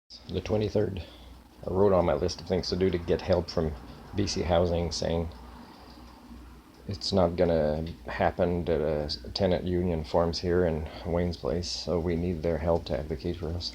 The 23rd. I wrote on my list of things to do to get help from BC Housing, saying it's not gonna happen that a tenant union forms here in Wayne's Place, so we need their help to advocate for us.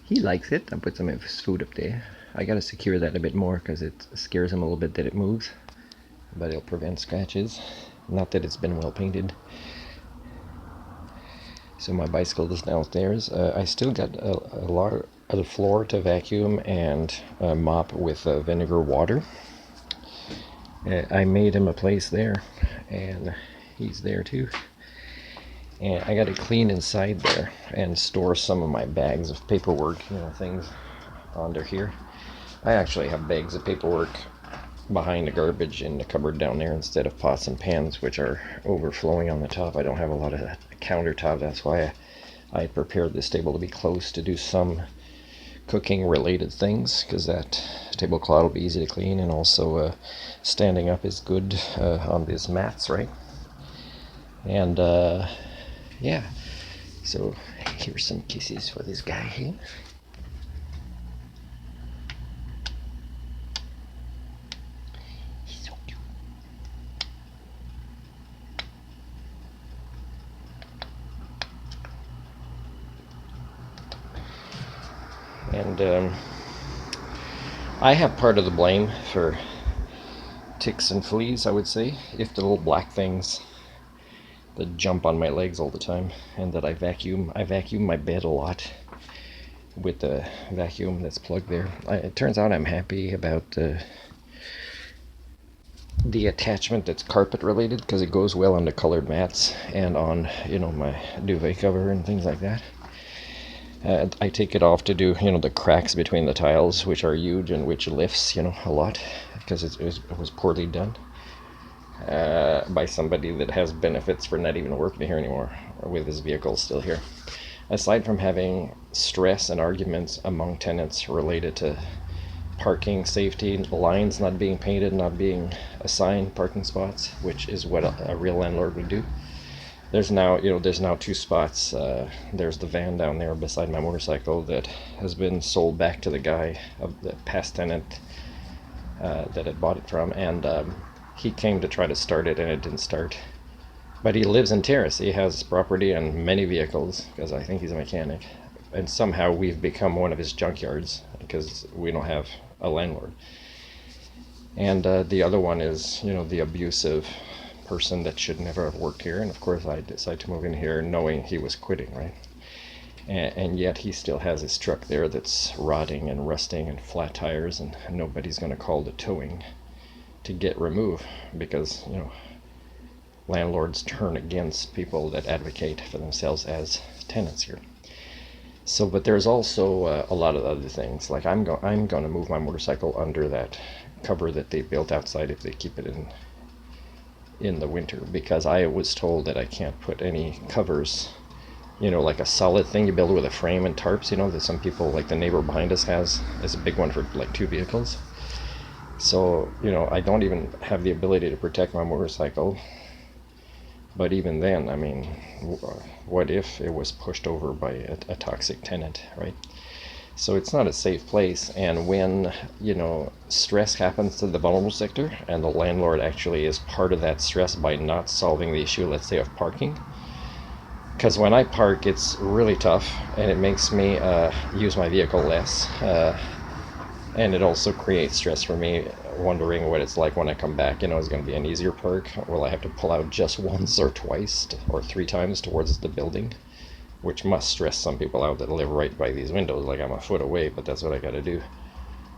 He likes it. I put some of his food up there. I gotta secure that a bit more because it scares him a little bit that it moves, but it'll prevent scratches. Not that it's been well painted. So my bicycle is downstairs. I still got a lot of the floor to vacuum and mop with vinegar water. I made him a place there, and he's there too. And I got to clean inside there and store some of my bags of paperwork, things under here. I actually have bags of paperwork behind the garbage in the cupboard down there instead of pots and pans, which are overflowing on the top. I don't have a lot of countertop. That's why I prepared this table to be close to do some cooking related things, because that tablecloth will be easy to clean, and also standing up is good on these mats, right? And yeah, so here's some kisses for this guy here. He's so cute. And I have part of the blame for ticks and fleas, I would say, if the little black things that jump on my legs all the time, and that I vacuum my bed a lot with the vacuum that's plugged there. It turns out I'm happy about the attachment that's carpet related, because it goes well on the colored mats and on my duvet cover and things like that. I take it off to do the cracks between the tiles, which are huge and which lifts a lot, because it was poorly done by somebody that has benefits for not even working here anymore, with his vehicle still here. Aside from having stress and arguments among tenants related to parking safety, lines not being painted, not being assigned parking spots, which is what a real landlord would do. There's now two spots. There's the van down there beside my motorcycle that has been sold back to the guy, of the past tenant that had bought it from, and he came to try to start it and it didn't start. But he lives in Terrace. He has property and many vehicles, because I think he's a mechanic. And somehow we've become one of his junkyards because we don't have a landlord. And the other one is, the abusive person that should never have worked here. And of course I decided to move in here knowing he was quitting, right? And yet he still has his truck there that's rotting and rusting and flat tires, and nobody's going to call the towing to get removed, because landlords turn against people that advocate for themselves as tenants here. So, but there's also a lot of other things. Like I'm going to move my motorcycle under that cover that they built outside if they keep it in the winter, because I was told that I can't put any covers, like a solid thing you build with a frame and tarps, that some people, like the neighbor behind us has a big one for like 2 vehicles. So, I don't even have the ability to protect my motorcycle. But even then, I mean, what if it was pushed over by a toxic tenant, right? So it's not a safe place. And when, stress happens to the vulnerable sector, and the landlord actually is part of that stress by not solving the issue, let's say, of parking. Because when I park, it's really tough, and it makes me use my vehicle less. And it also creates stress for me, wondering what it's like when I come back. Is it going to be an easier park? Will I have to pull out just once or twice or 3 times towards the building? Which must stress some people out that live right by these windows, like I'm a foot away, but that's what I got to do.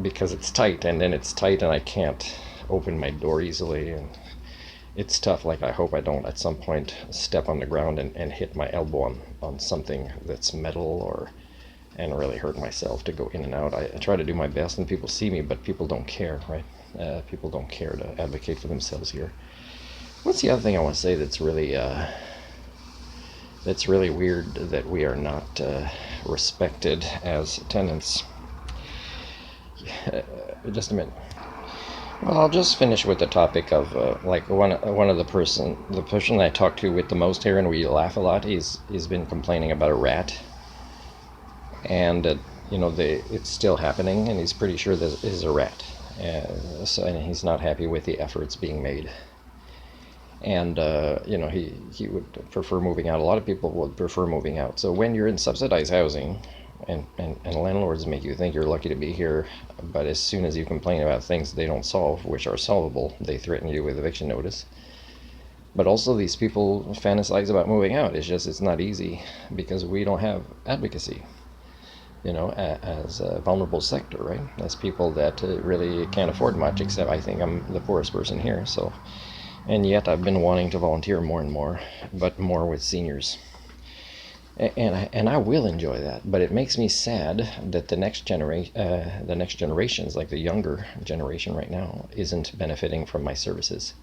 Because it's tight, and then it's tight and I can't open my door easily, and it's tough. Like, I hope I don't at some point step on the ground and hit my elbow on something that's metal and really hurt myself to go in and out. I try to do my best, and people see me, but people don't care, right? People don't care to advocate for themselves here. What's the other thing I want to say that's really weird, that we are not respected as tenants? Just a minute. Well, I'll just finish with the topic of like one of the person I talk to with the most here, and we laugh a lot. He's been complaining about a rat and it's still happening, and he's pretty sure this is a rat. And he's not happy with the efforts being made. And he would prefer moving out. A lot of people would prefer moving out. So when you're in subsidized housing, and landlords make you think you're lucky to be here, but as soon as you complain about things they don't solve, which are solvable, they threaten you with eviction notice. But also, these people fantasize about moving out. It's not easy because we don't have advocacy, as a vulnerable sector, right? As people that really can't afford much, except I think I'm the poorest person here. So, and yet I've been wanting to volunteer more and more, but more with seniors. And I will enjoy that, but it makes me sad that the next generations, like the younger generation right now, isn't benefiting from my services.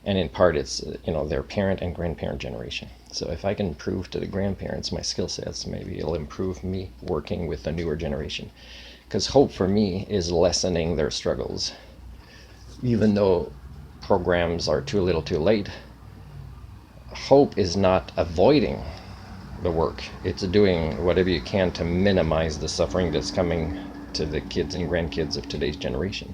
And in part, it's their parent and grandparent generation. So if I can prove to the grandparents my skill sets, maybe it'll improve me working with the newer generation. Because hope for me is lessening their struggles. Even though programs are too little too late, hope is not avoiding the work. It's doing whatever you can to minimize the suffering that's coming to the kids and grandkids of today's generation.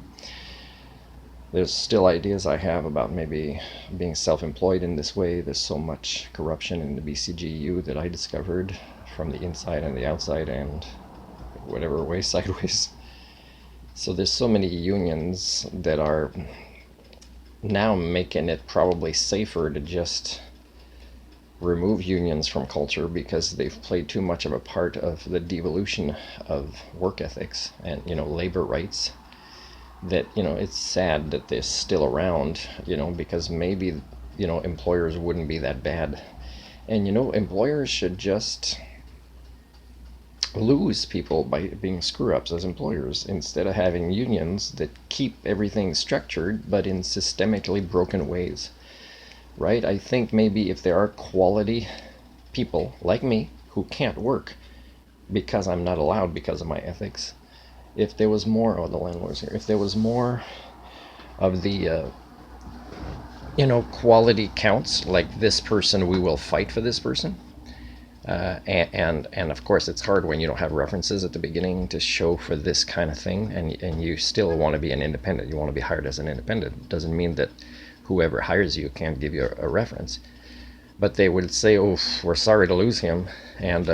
There's still ideas I have about maybe being self-employed in this way. There's so much corruption in the BCGU that I discovered from the inside and the outside and whatever way, sideways. So there's so many unions that are now making it probably safer to just remove unions from culture because they've played too much of a part of the devolution of work ethics and labor rights, that it's sad that they're still around, because maybe employers wouldn't be that bad. And employers should just lose people by being screw-ups as employers, instead of having unions that keep everything structured but in systemically broken ways. Right? I think maybe if there are quality people like me who can't work because I'm not allowed because of my ethics, if there was more of the landlords here, if there was more of the quality counts, like this person, we will fight for this person. And of course it's hard when you don't have references at the beginning to show for this kind of thing, and you still want to be an independent. You want to be hired as an independent. Doesn't mean that whoever hires you can't give you a reference. But they would say, oh, we're sorry to lose him, and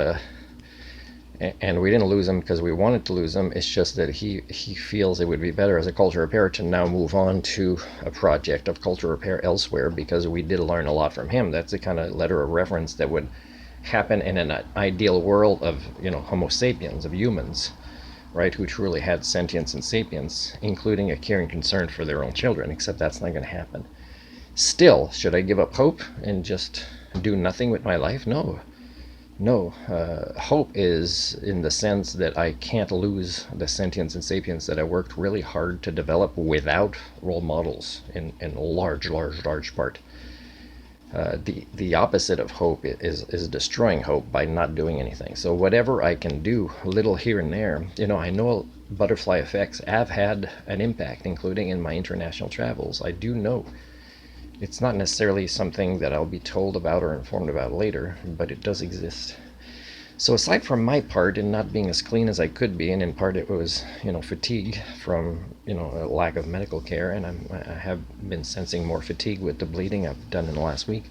we didn't lose him because we wanted to lose him. It's just that he feels it would be better as a culture repair to now move on to a project of culture repair elsewhere, because we did learn a lot from him. That's the kind of letter of reference that would happen in an ideal world of Homo sapiens, of humans, right, who truly had sentience and sapience, including a caring concern for their own children. Except that's not going to happen. Still, should I give up hope and just do nothing with my life? No. Hope is in the sense that I can't lose the sentience and sapience that I worked really hard to develop without role models in large part. The opposite of hope is destroying hope by not doing anything. So whatever I can do, little here and there, I know butterfly effects have had an impact, including in my international travels. I do know. It's not necessarily something that I'll be told about or informed about later, but it does exist. So aside from my part in not being as clean as I could be, and in part it was, fatigue from, a lack of medical care, and I have been sensing more fatigue with the bleeding I've done in the last week.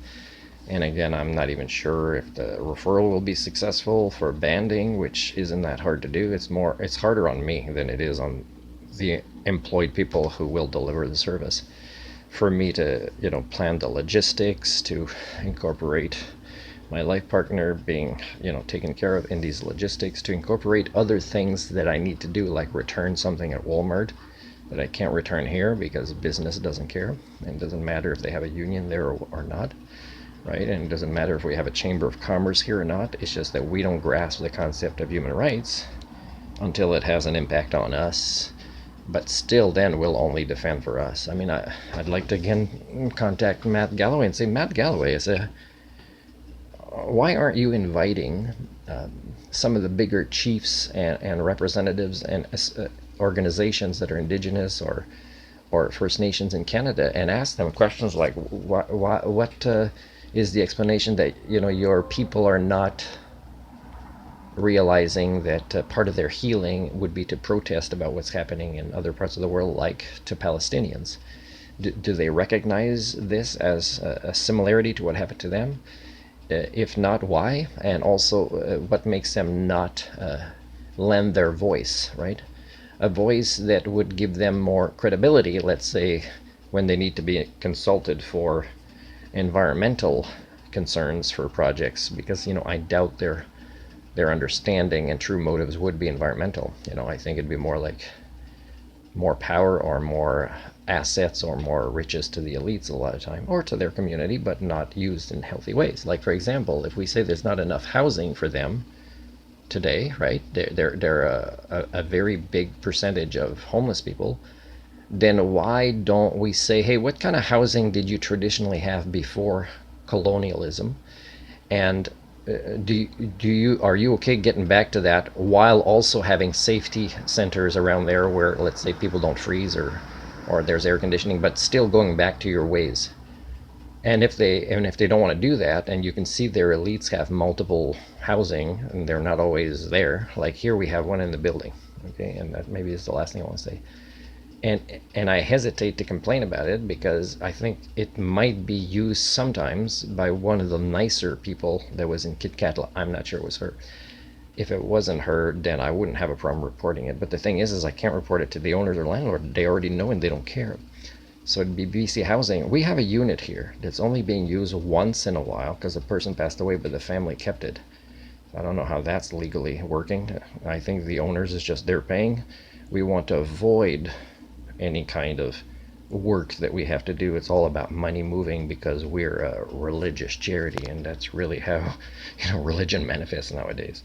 And again, I'm not even sure if the referral will be successful for banding, which isn't that hard to do. It's harder on me than it is on the employed people who will deliver the service. For me to, plan the logistics, to incorporate my life partner being, taken care of in these logistics, to incorporate other things that I need to do, like return something at Walmart that I can't return here because business doesn't care. And it doesn't matter if they have a union there or not, right? And it doesn't matter if we have a chamber of commerce here or not. It's just that we don't grasp the concept of human rights until it has an impact on us. But still, then we'll only defend for us. I mean, I'd like to again contact Matt Galloway and say, Matt Galloway, why aren't you inviting some of the bigger chiefs and representatives and organizations that are Indigenous or First Nations in Canada, and ask them questions like, what is the explanation that your people are not realizing that part of their healing would be to protest about what's happening in other parts of the world, like to Palestinians. Do they recognize this as a similarity to what happened to them? If not, why? And also, what makes them not lend their voice, right? A voice that would give them more credibility, let's say, when they need to be consulted for environmental concerns for projects, because I doubt their understanding and true motives would be environmental. I think it'd be more like more power or more assets or more riches to the elites a lot of time, or to their community, but not used in healthy ways. Like, for example, if we say there's not enough housing for them today, right? They're a very big percentage of homeless people. Then why don't we say, hey, what kind of housing did you traditionally have before colonialism? And are you okay getting back to that while also having safety centers around there where, let's say, people don't freeze, or there's air conditioning, but still going back to your ways? And if they don't want to do that, and you can see their elites have multiple housing and they're not always there, like here we have one in the building, okay, and that maybe is the last thing I want to say. And I hesitate to complain about it because I think it might be used sometimes by one of the nicer people that was in KitKat. I'm not sure it was her. If it wasn't her, then I wouldn't have a problem reporting it. But the thing is I can't report it to the owners or landlord. They already know and they don't care. So it'd be BC Housing. We have a unit here that's only being used once in a while because the person passed away, but the family kept it. I don't know how that's legally working. I think the owners is just they're paying. We want to avoid any kind of work that we have to do. It's all about money moving because we're a religious charity, and that's really how religion manifests nowadays.